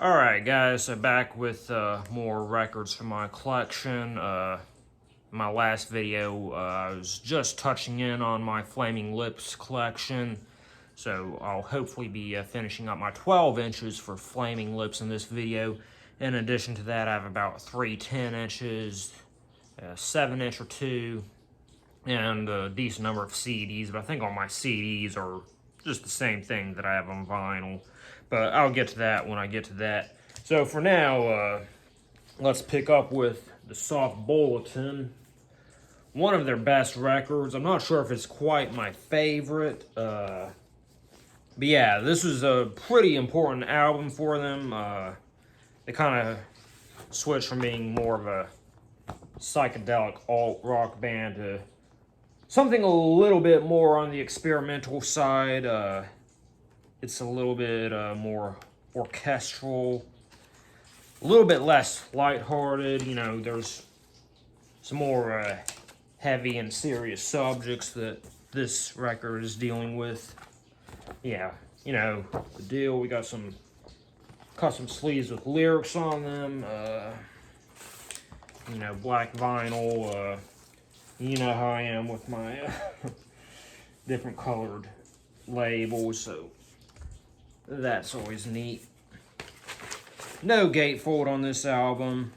Alright guys, so back with more records from my collection. My last video, I was just touching in on my Flaming Lips collection. So I'll hopefully be finishing up my 12 inches for Flaming Lips in this video. In addition to that, I have about 3 10 inches, a 7 inch or 2, and a decent number of CDs. But I think all my CDs are just the same thing that I have on vinyl. But I'll get to that when I get to that. So for now, let's pick up with the Soft Bulletin. One of their best records. I'm not sure if it's quite my favorite. But yeah, this was a pretty important album for them. They kind of switched from being more of a psychedelic alt-rock band to something a little bit more on the experimental side. It's a little bit more orchestral, a little bit less lighthearted. You know, there's some more heavy and serious subjects that this record is dealing with. Yeah, you know, the deal. We got some custom sleeves with lyrics on them. You know, black vinyl. You know how I am with my different colored labels, so that's always neat. No gatefold on this album,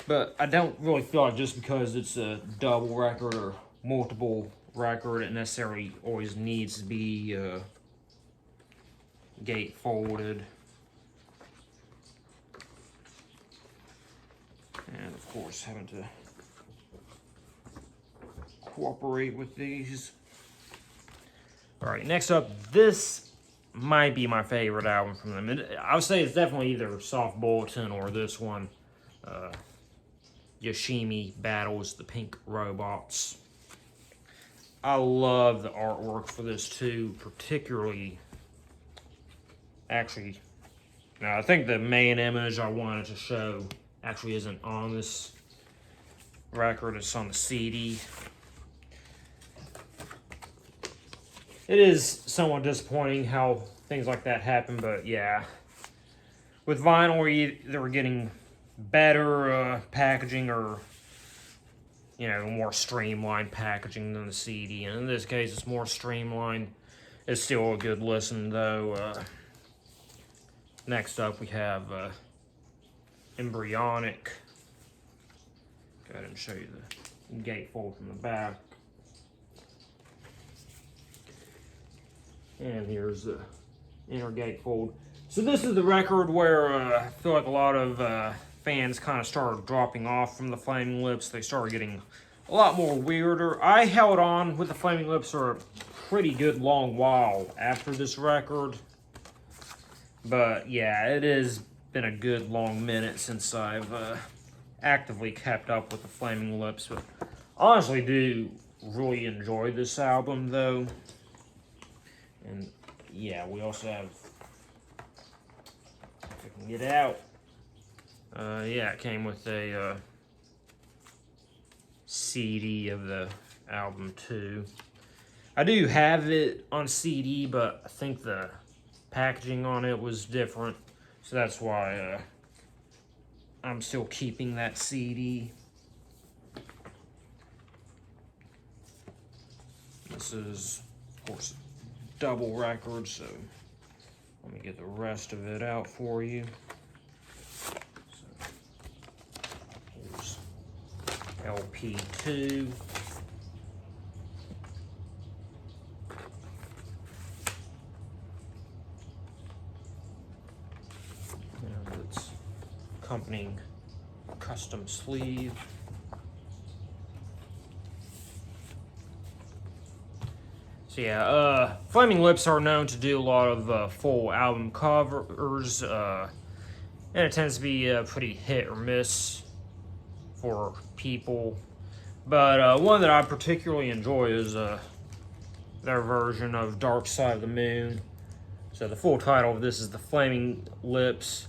but I don't really feel like just because it's a double record or multiple record, it necessarily always needs to be gatefolded. And of course, having to cooperate with these. All right, next up, this might be my favorite album from them. I would say it's definitely either Soft Bulletin or this one, Yoshimi Battles the Pink Robots. I love the artwork for this too, particularly, actually, no, I think the main image I wanted to show actually isn't on this record, it's on the CD. It is somewhat disappointing how things like that happen, but yeah. With vinyl, we're either getting better packaging or, you know, more streamlined packaging than the CD. And in this case, it's more streamlined. It's still a good listen, though. Next up, we have Embryonic. Go ahead and show you the gatefold from the back. And here's the inner gatefold. So this is the record where I feel like a lot of fans kind of started dropping off from the Flaming Lips. They started getting a lot more weirder. I held on with the Flaming Lips for a pretty good long while after this record. But yeah, it has been a good long minute since I've actively kept up with the Flaming Lips. But honestly do really enjoy this album though. And yeah, we also have, if I can get out, yeah, it came with a CD of the album too. I do have it on CD, but I think the packaging on it was different, so that's why I'm still keeping that CD. This is, of course, double record, so let me get the rest of it out for you. So here's LP2. And its accompanying custom sleeve. So yeah, Flaming Lips are known to do a lot of full album covers, and it tends to be pretty hit or miss for people. But one that I particularly enjoy is their version of Dark Side of the Moon. So the full title of this is The Flaming Lips,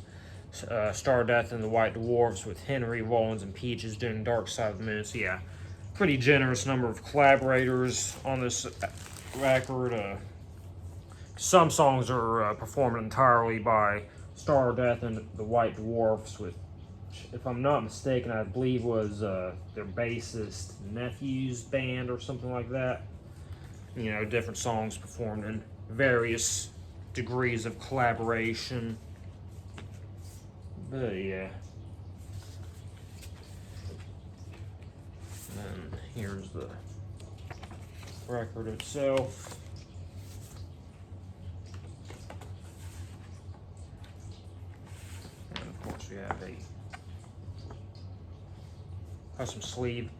Stardeath and the White Dwarfs with Henry, Rollins, and Peaches doing Dark Side of the Moon. So yeah, pretty generous number of collaborators on this record. some songs are performed entirely by Star Death and the White Dwarfs, which, if I'm not mistaken, I believe was their bassist nephew's band or something like that. You know, different songs performed in various degrees of collaboration. But yeah. And here's the record itself. And of course we have a custom sleeve.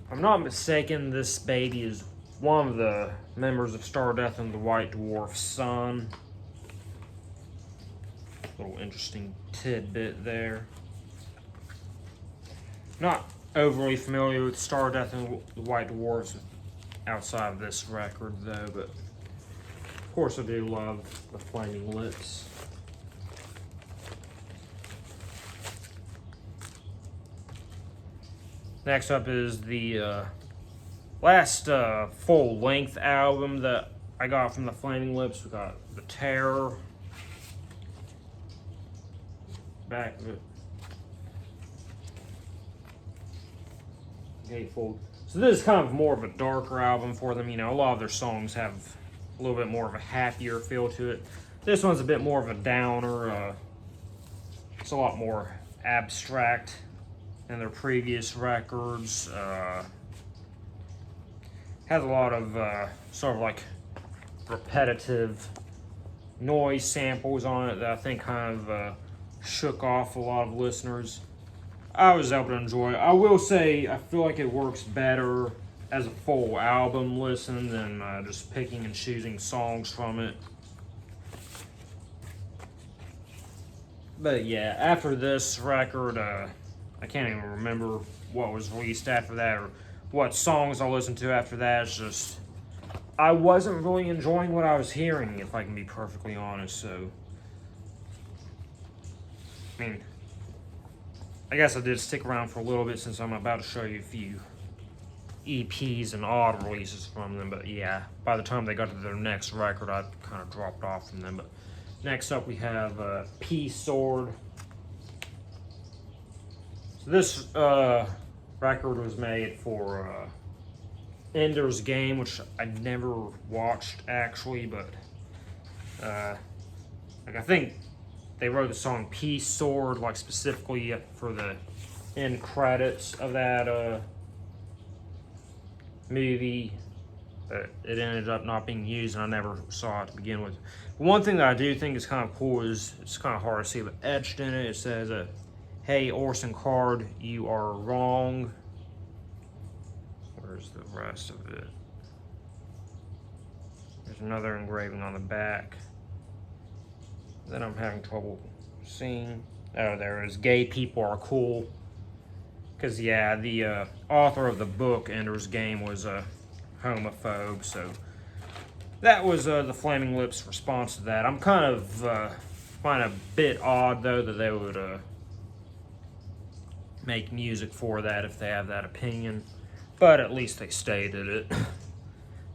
If I'm not mistaken, this baby is one of the members of Star Death and the White Dwarf's son. Little interesting tidbit there. Not overly familiar with Star Death and the White Dwarfs outside of this record though, but of course I do love the Flaming Lips. Next up is the last full-length album that I got from the Flaming Lips. We got The Terror. Back of it. Gatefold. So this is kind of more of a darker album for them. You know, a lot of their songs have a little bit more of a happier feel to it. This one's a bit more of a downer. It's a lot more abstract than their previous records. Has a lot of sort of like repetitive noise samples on it that I think kind of shook off a lot of listeners. I was able to enjoy it. I will say I feel like it works better as a full album listen than just picking and choosing songs from it. But yeah, after this record, I can't even remember what was released after that or what songs I listened to after that. It's just, I wasn't really enjoying what I was hearing, if I can be perfectly honest. So, I mean, I guess I did stick around for a little bit since I'm about to show you a few EPs and odd releases from them. But yeah, by the time they got to their next record, I kind of dropped off from them. But next up we have Peace Sword. So this record was made for Ender's Game, which I never watched actually, but like I think they wrote the song Peace Sword like specifically for the end credits of that movie, but it ended up not being used and I never saw it to begin with. One thing that I do think is kind of cool is, it's kind of hard to see, but etched in it, it says, "Hey Orson Card, you are wrong." Where's the rest of it? There's another engraving on the back. Then I'm having trouble seeing. Oh, there it is. "Gay people are cool." Because, yeah, the author of the book, Ender's Game, was a homophobe, so that was the Flaming Lips' response to that. I'm kind of find it a bit odd, though, that they would make music for that if they have that opinion, but at least they stated it.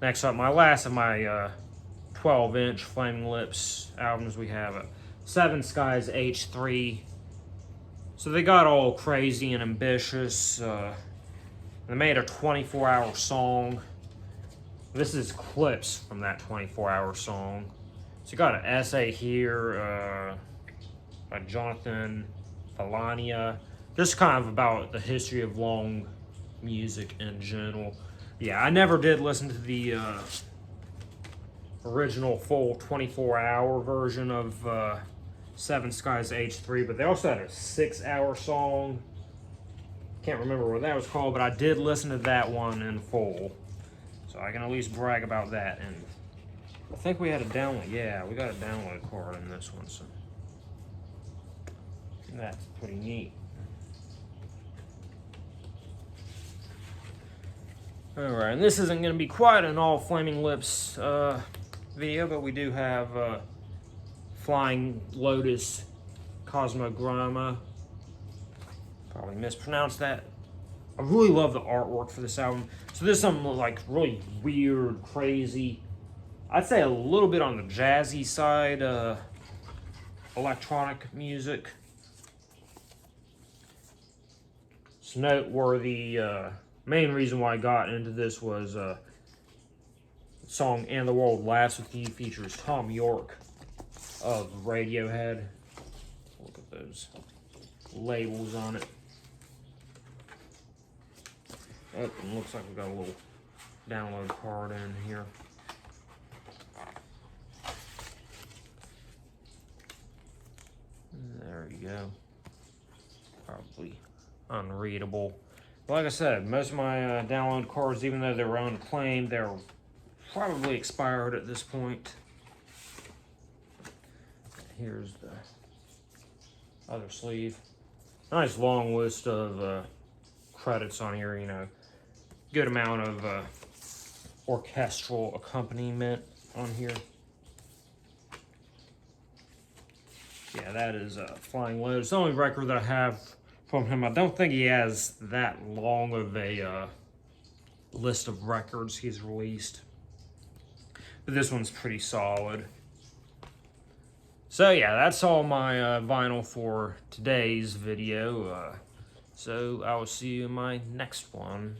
Next up, my last of my 12-inch Flaming Lips albums, we have Seven Skies H3. So they got all crazy and ambitious. They made a 24-hour song. This is clips from that 24-hour song. So you got an essay here by Jonathan Falania, just kind of about the history of long music in general. Yeah, I never did listen to the original full 24-hour version of Seven Skies H3, but they also had a 6-hour song. Can't remember what that was called, but I did listen to that one in full, so I can at least brag about that. And I think we had a download. Yeah, we got a download card in this one, so that's pretty neat. Alright, and this isn't going to be quite an all Flaming Lips video, but we do have Flying Lotus Cosmogramma. Probably mispronounced that. I really love the artwork for this album. So this is some like really weird, crazy I'd say a little bit on the jazzy side, electronic music. It's noteworthy. Main reason why I got into this was the song "And the World Laughs with You" features Tom York of Radiohead. Look at those labels on it. Oh, and looks like we got a little download card in here. There you go. Probably unreadable. Like I said, most of my download cards, even though they were unclaimed, they're probably expired at this point. Here's the other sleeve. Nice long list of credits on here, you know. Good amount of orchestral accompaniment on here. Yeah, that is Flying Lotus. The only record that I have from him. I don't think he has that long of a list of records he's released. But this one's pretty solid. So yeah, that's all my vinyl for today's video. So I will see you in my next one.